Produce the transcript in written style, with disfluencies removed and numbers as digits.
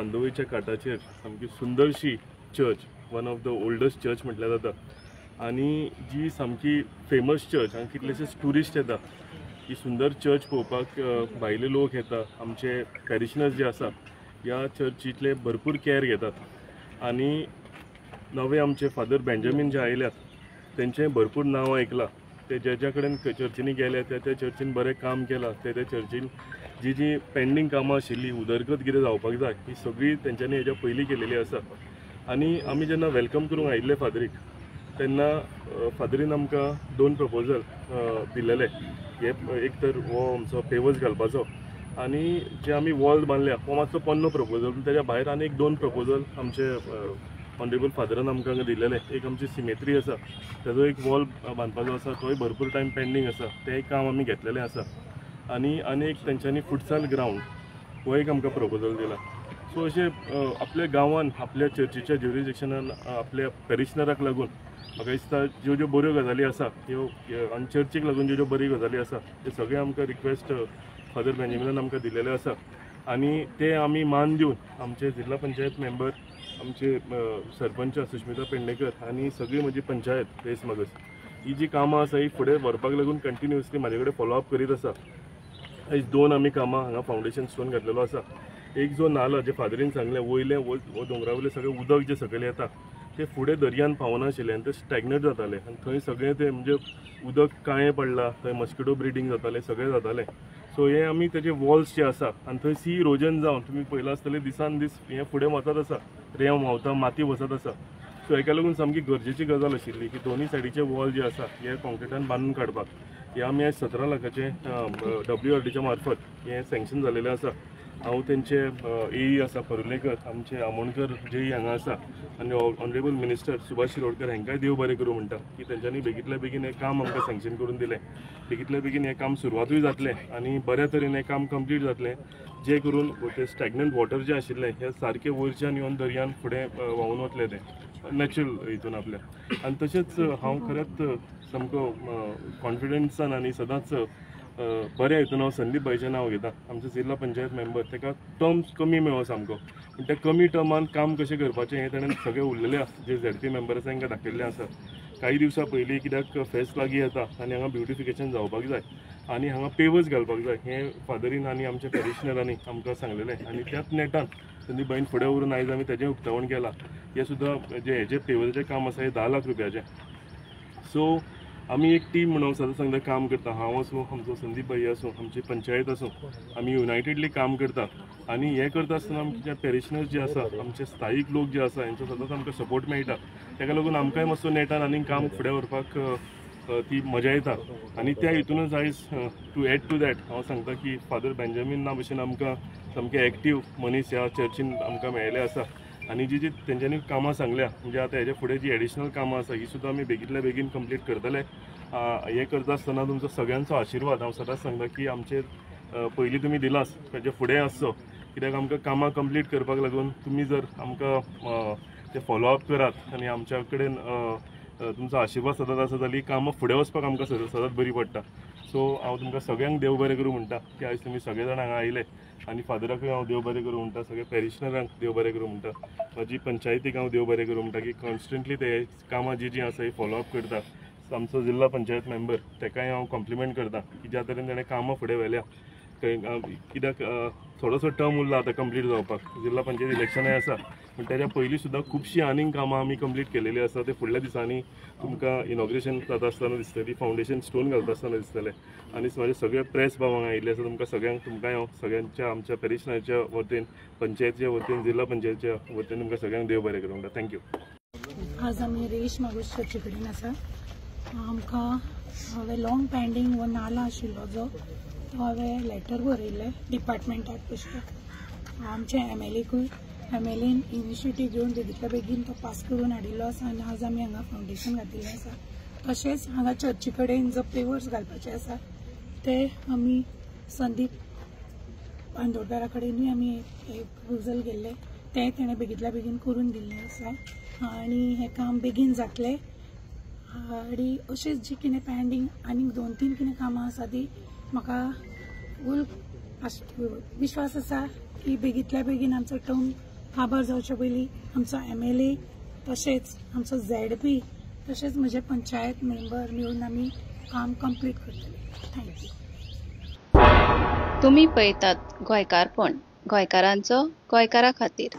बांदोळीच्या काटाचेर सामकी सुंदरशी church, one of the oldest church म्हटल्यार जाता, आनी जी सामकी फेमस चर्च, हांगा कितलेशेच टुरिस्ट येता ही सुंदर चर्च पळोवपाक. भायले लोक येता, आमचे पॅरिशनर्स जे आसा ह्या चर्चीतले भरपूर केअर घेतात. आनी नवे आमचे फादर बेंजामीन जे आयल्यात तेंचें भरपूर नांव आयकलां. ते ज्या कडेन चर्चींनी गेले त्या चर्चीन बरें काम केलां. त्या चर्चीन जी पेंडींग कामां आशिल्ली, उदरगत कितें जावपाक जाय ही सगळी तेंच्यांनी हेज्या पयलीं केलेली आसा. आनी आमी जेन्ना वेलकम करूंक आयिल्ले फादरीक, तेन्ना फादरीन आमकां 2 प्रपोजल दिलेले. एक तर हो आमचो पेवर्स घालपाचो, आनी जे आमी वॉल बांदल्या हो मातसो पोन्नो प्रपोजल. पूण तेज्या भायर आनी 2 प्रपोजल आमचे ऑनरेबल फादरान आमकां दिलेले. एक आमची सिमेट्री आसा, तेजो एक वॉल बांदपाचो आसा, तोय भरपूर टायम पेंडींग आसा, तें काम आमी घेतलेलें आसा. आनी एक तेंच्यांनी फुटसाल ग्रावंड हो एक आमकां प्रपोजल दिला. सो अशें आपल्या गांवान, आपल्या चर्चीच्या ज्युरिडिक्शनान, आपल्या पॅरिशनराक लागून म्हाका दिसता ज्यो बऱ्यो गजाली आसा ह्यो, आनी चर्चीक लागून ज्यो बऱ्यो गजाली आसा ते सगळे आमकां रिक्वेस्ट फादर बेंजामिनान आमकां दिलेले आसा. आनी ते आमी मान दिवन आमचे जिल्हा पंचायत मेंबर, आमचे सरपंच सुश्मिता पेडणेकर आनी सगळी म्हजी पंचायत रेस मागस ही जी कामां आसा ही फुडें व्हरपाक लागून कंटिन्युअसली म्हाजे कडेन फॉलोअप करीत आसा. आयज 2 आमी कामां हांगा फावंडेशन स्टोन घातलेलो आसा. एक जो नालो जे फादरीन सांगलें, वयले दोंगरा वयले सगळें उदक जे सकयल येता ते फुडें दर्यान पावना आशिल्लें आनी ते स्टॅग्नट जाताले. आनी थंय सगळें ते म्हणजे उदक काळें पडलां, थंय मस्किटो ब्रिडींग जातालें, सगळें जातालें. सो हे आमी तेजे वॉल्स जे आसा आनी थंय सी इरोजन जावन तुमी पळयलां आसतलें दिसान दीस हें फुडें वचत आसा, रेंव व्हांवता, माती वचत आसा. सो हेका लागून सामकी गरजेची गजाल आशिल्ली की दोनूय सायडीचे वॉल जे आसा हे कॉन्क्रिटान बांदून काडपाक. हे आमी आयज 17 लाखाचे WRDच्या मार्फत हे सँक्शन जालेलें आसा. हांव तेंचे AE आसा परुलेकर, आमचे आमोणकर जे हांगा आसा, आनी ऑनरेबल मिनिस्टर सुभाष शिरोडकर हांकांय देव बरें करूं म्हणटा की तेंच्यांनी बेगींतल्या बेगीन हें काम आमकां सँक्शन करून दिलें. बेगींतल्या बेगीन हें काम सुरवातूय जातलें आनी बऱ्या तरेन हें काम कंप्लीट जातलें, जे करून ते स्टॅग्नंट वॉटर जें आशिल्लें हें सारकें वयरच्यान येवन दर्यान फुडें व्हांवून वतलें तें नॅचरल हितून आपल्या. आनी तशेंच हांव खरेंच सामको कॉन्फिडन्सान आनी सदांच बऱ्या हितून हांव संदीप भाईचें नांव घेता, आमचो जिल्हा पंचायत मेंबर. ताका टर्म्स कमी मेळ्ळो सामको, पूण त्या कमी टर्मान काम कशें करपाचें हें ताणें सगळें उरलेलें जे ZP मेंबर आसा तांकां दाखयल्लें आसा. काही दिवसां पयलीं कित्याक फेस्त लागीं येता आनी हांगा ब्युटिफिकेशन जावपाक जाय आनी हांगा पेवर्स घालपाक जाय हें फादरीन आनी आमच्या पॅरिशनरांनी आमकां सांगलेलें. आनी त्याच नेटान संदीप भाईन फुडें व्हरून आयज आमी तेजें उक्तावण केलां. हें सुद्दां जें हेजें पेवर्साचें काम आसा हें 10 लाख रुपयाचें. सो आमी एक टीम म्हणून सदां सांगता काम करता. हांव आसूं, आमचो संदीप भाई आसूं, आमची पंचायत आसूं, आमी युनायटेडली काम करता. आनी हें करता आसतना आमचे पॅरिशनर्स जे आसा, आमचे स्थायीक लोक जे आसा हेंचो सदांच आमकां सपोर्ट मेळटा. ताका लागून आमकांय मातसो नेटान आनीक काम फुडें व्हरपाक ती मजा येता. आनी त्या हितूनच आयज टू एड टू दॅट हांव सांगता की फादर बेंजामीन ना भशेन आमकां सामकें एक्टीव मनीस ह्या चर्चीन आमकां मेळिल्ले आसा. आनी जी तेंच्यांनी कामां सांगल्या म्हणजे आतां हेजे फुडें जी एडिशनल कामां आसा ही सुद्दां आमी बेगींतल्या बेगीन कंप्लीट करतले. हें करता आसतना तुमचो सगळ्यांचो आशिर्वाद हांव सदांच सांगता की आमचेर पयलीं तुमी दिलास तेजे फुडें आसचो, कित्याक आमकां कामां कंप्लीट करपाक लागून तुमी जर आमकां ते फॉलोअप करात आनी आमच्या कडेन तुमचो आशिर्वाद सदांच आसा जाल्यार कामां फुडें वचपाक आमकां सदांच बरी पडटा. सो हांव तुमकां सगळ्यांक देव बरें करूं म्हणटा की आयज तुमी सगळे जाण हांगा आयले. आनी फादराकूय हांव देव बरें करूं म्हणटा, सगळे पॅरिशनरांक देव बरें करूं म्हणटा, म्हाजी पंचायतीक हांव देव बरें करूं म्हणटा की कॉन्स्टंटली ते कामां जीं आसा ही फॉलोअप करता. आमचो जिल्हा पंचायत मेंबर ताकाय हांव कॉम्प्लिमेंट करता की ज्या तरेन ताणें कामां फुडें व्हेल्या. कित्याक थोडोसो टर्म उरला आतां कंप्लीट जावपाक, जिल्हा पंचायत इलेक्शनय आसा, पूण तेज्या पयलीं सुद्दां खुबशीं आनीक कामां आमी कंप्लीट केलेलीं आसा. ते फुडल्या दिसांनी तुमकां इनॉग्रेशन जाता आसतना दिसतली, फावंडेशन स्टोन घालता आसतना दिसतलें. आनी म्हाजे सगळे प्रेस भाव हांगा आयिल्ले आसा. तुमकांय हांव सगळ्यांच्या आमच्या पॅरिशनराच्या वतीन, पंचायतीच्या वतीन, जिल्हा पंचायतीच्या वतीन तुमकां सगळ्यांक देव बरें करूं म्हणटा. थँक्यू. आज आमी रेश मागोश चर्ची कडेन आसा. आमकां हांवें लॉंग पेंडींग हो नालो आशिल्लो जो तो हांवें लेटर बरयल्लें डिपार्टमेंटाक तशें आमच्या MLAन इनिशिएटीव घेवन बेगींतल्या बेगीन तो पास करून हाडिल्लो आसा. आनी आज आमी हांगा फावंडेशन घातिल्लें आसा. तशेंच हांगा चर्ची कडेन जो पेवर्स घालपाचे आसा ते आमी संदीप बांदोडकारा कडेनूय आमी एक प्रपोजल गेल्ले, ते तेणें बेगींतल्या बेगीन करून दिल्लें आसा. आनी हें काम बेगीन जातलें. आनी अशेंच जी कितें पेंडींग आनीक 2-3 कितें कामां आसा ती म्हाका फूल विश्वास आसा की बेगींतल्या बेगीन आमचो टर्म काबार जावचे पयलीं आमचो MLA तशेंच आमचो ZP तशेंच म्हजे पंचायत मेंबर मेळून आमी काम कंप्लीट करतले. थँक्यू. तुम्ही पळयतात गोंयकारपण, गोंयकारांचो गोंयकारा खातीर.